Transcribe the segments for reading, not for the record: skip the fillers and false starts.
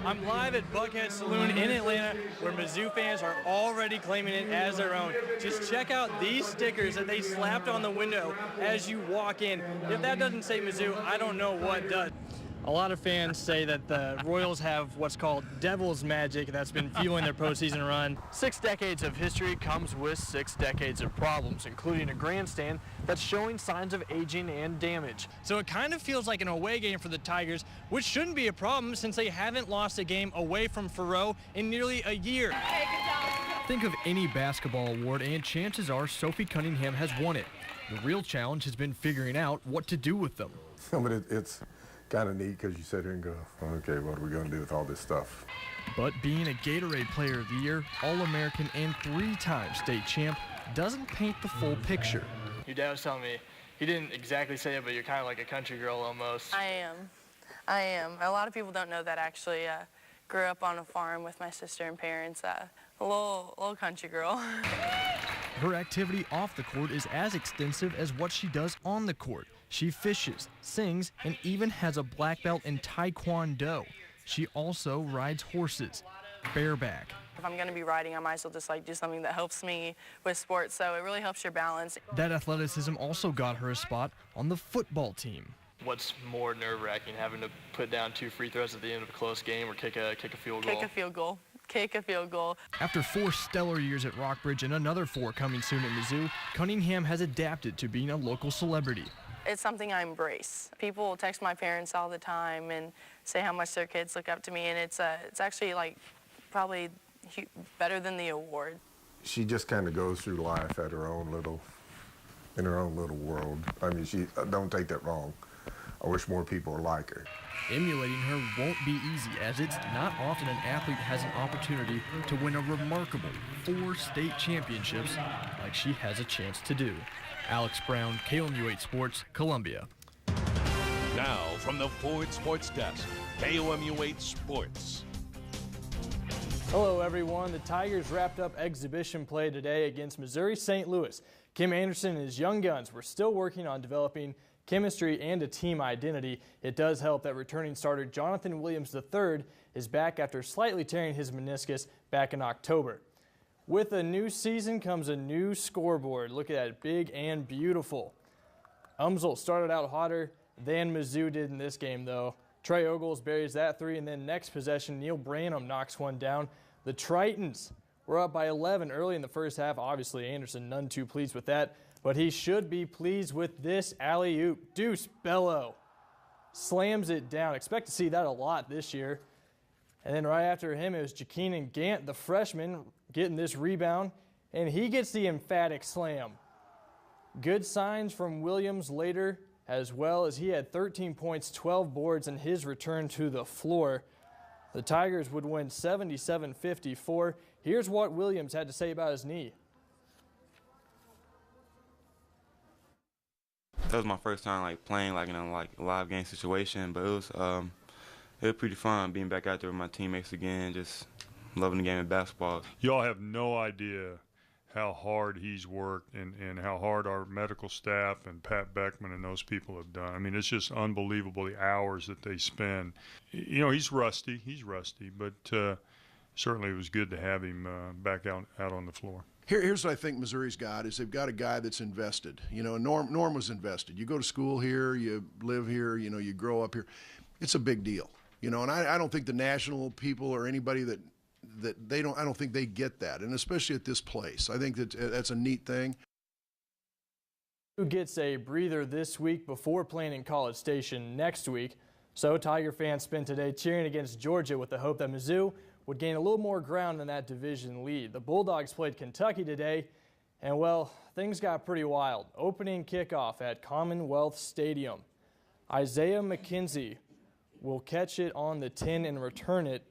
I'm live at Buckhead Saloon in Atlanta, where Mizzou fans are already claiming it as their own. Just check out these stickers that they slapped on the window as you walk in. If that doesn't say Mizzou, I don't know what does. A lot of fans say that the Royals have what's called devil's magic that's been fueling their postseason run. 6 decades of history comes with 6 decades of problems, including a grandstand that's showing signs of aging and damage. So it kind of feels like an away game for the Tigers, which shouldn't be a problem since they haven't lost a game away from Faurot in nearly a year. Think of any basketball award and chances are Sophie Cunningham has won it. The real challenge has been figuring out what to do with them. But it's kind of neat because you sit here and go, okay, what are we going to do with all this stuff? But being a Gatorade Player of the Year, All-American, and 3-time state champ doesn't paint the full picture. Your dad was telling me, he didn't exactly say it, but you're kind of like a country girl almost. I am. A lot of people don't know that actually. Grew up on a farm with my sister and parents. A little country girl. Her activity off the court is as extensive as what she does on the court. She fishes, sings, and even has a black belt in Taekwondo. She also rides horses, bareback. If I'm going to be riding, I might as well just do something that helps me with sports, so it really helps your balance. That athleticism also got her a spot on the football team. What's more nerve-wracking, having to put down 2 free throws at the end of a close game or kick a field goal? Kick a field goal. Kick a field goal. After 4 stellar years at Rockbridge and another 4 coming soon at Mizzou, Cunningham has adapted to being a local celebrity. It's something I embrace. People text my parents all the time and say how much their kids look up to me, and it's actually probably better than the award. She just kind of goes through life in her own little world. I mean, don't take that wrong. I wish more people were like her. Emulating her won't be easy, as it's not often an athlete has an opportunity to win a remarkable 4 state championships like she has a chance to do. Alex Brown, KOMU-8 Sports, Columbia. Now from the Ford Sports Desk, KOMU-8 Sports. Hello everyone. The Tigers wrapped up exhibition play today against Missouri St. Louis. Kim Anderson and his young guns were still working on developing chemistry and a team identity. It does help that returning starter Jonathan Williams III is back after slightly tearing his meniscus back in October. With a new season comes a new scoreboard. Look at that, big and beautiful. Umsel started out hotter than Mizzou did in this game, though. Trey Ogles buries that 3, and then next possession, Neil Branham knocks one down. The Tritons were up by 11 early in the first half. Obviously, Anderson none too pleased with that, but he should be pleased with this alley-oop. Deuce Bello slams it down. Expect to see that a lot this year. And then right after him, it was Jakeenan Gant, the freshman, getting this rebound, and he gets the emphatic slam. Good signs from Williams later, as well as he had 13 points, 12 boards in his return to the floor. The Tigers would win 77-54. Here's what Williams had to say about his knee. That was my first time playing in a live game situation, but it was pretty fun being back out there with my teammates again, just loving the game of basketball. Y'all have no idea how hard he's worked and how hard our medical staff and Pat Beckman and those people have done. I mean, it's just unbelievable the hours that they spend. You know, he's rusty, but certainly it was good to have him back out on the floor. Here's what I think Missouri's got is they've got a guy that's invested. You know, Norm was invested. You go to school here, you live here, you know, you grow up here. It's a big deal. You know, and I don't think the national people or anybody that I don't think they get that, and especially at this place. I think that's a neat thing. Who gets a breather this week before playing in College Station next week. So Tiger fans spent today cheering against Georgia with the hope that Mizzou would gain a little more ground in that division lead. The Bulldogs played Kentucky today, and well, things got pretty wild. Opening kickoff at Commonwealth Stadium. Isaiah McKenzie will catch it on the 10 and return it,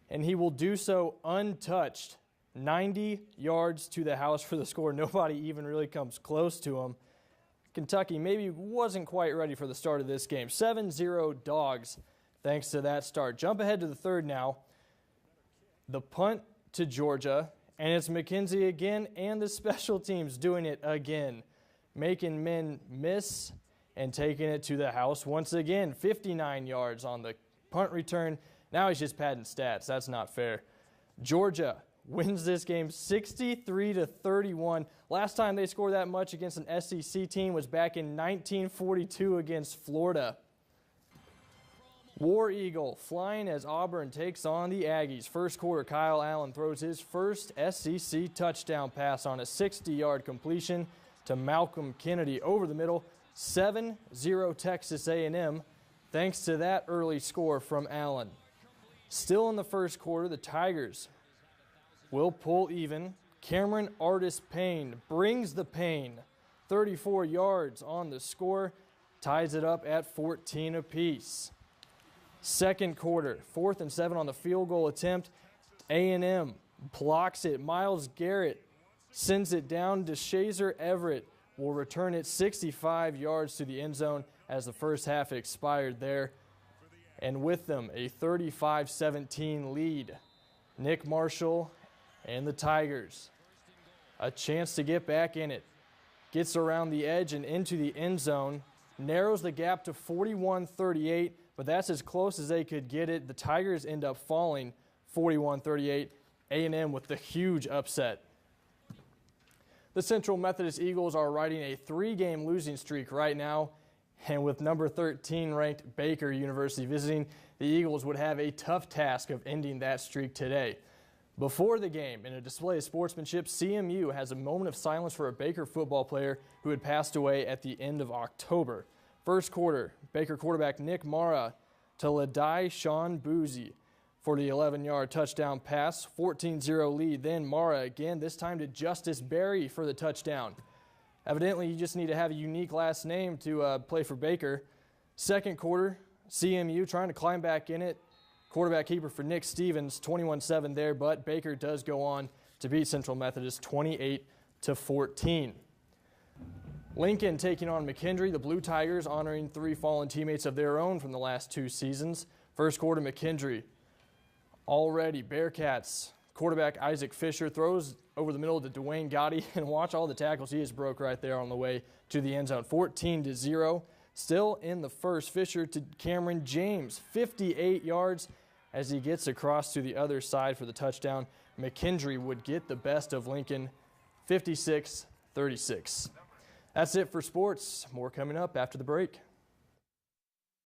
and he will do so untouched. 90 yards to the house for the score. Nobody even really comes close to him. Kentucky maybe wasn't quite ready for the start of this game. 7-0 Dogs thanks to that start. Jump ahead to the third now. The punt to Georgia, and it's McKenzie again, and the special teams doing it again, making men miss and taking it to the house once again. 59 yards on the punt return. Now he's just padding stats. That's not fair. Georgia wins this game 63-31. Last time they scored that much against an SEC team was back in 1942 against Florida. War Eagle flying as Auburn takes on the Aggies. First quarter, Kyle Allen throws his first SEC touchdown pass on a 60-yard completion to Malcolm Kennedy over the middle. 7-0 Texas A&M thanks to that early score from Allen. Still in the first quarter, the Tigers will pull even. Cameron Artis Payne brings the pain. 34 yards on the score, ties it up at 14 apiece. Second quarter, 4th and 7 on the field goal attempt. A&M blocks it. Miles Garrett sends it down. DeShazer Everett will return it 65 yards to the end zone as the first half expired there. And with them, a 35-17 lead. Nick Marshall and the Tigers, a chance to get back in it. Gets around the edge and into the end zone. Narrows the gap to 41-38, but that's as close as they could get it. The Tigers end up falling 41-38. A&M with the huge upset. The Central Methodist Eagles are riding a 3-game losing streak right now, and with number 13 ranked Baker University visiting, the Eagles would have a tough task of ending that streak today. Before the game, in a display of sportsmanship, CMU has a moment of silence for a Baker football player who had passed away at the end of October. First quarter, Baker quarterback Nick Mara to Ladai Sean Boozy for the 11-yard touchdown pass, 14-0 lead. Then Mara again, this time to Justice Berry for the touchdown. Evidently, you just need to have a unique last name to play for Baker. Second quarter, CMU trying to climb back in it. Quarterback keeper for Nick Stevens, 21-7 there, but Baker does go on to beat Central Methodist 28-14. Lincoln taking on McKendree, the Blue Tigers honoring 3 fallen teammates of their own from the last 2 seasons. First quarter, McKendree already Bearcats. Quarterback Isaac Fisher throws over the middle to Dwayne Gotti, and watch all the tackles he just broke right there on the way to the end zone. 14-0. Still in the first, Fisher to Cameron James, 58 yards as he gets across to the other side for the touchdown. McKendree would get the best of Lincoln, 56-36. That's it for sports. More coming up after the break.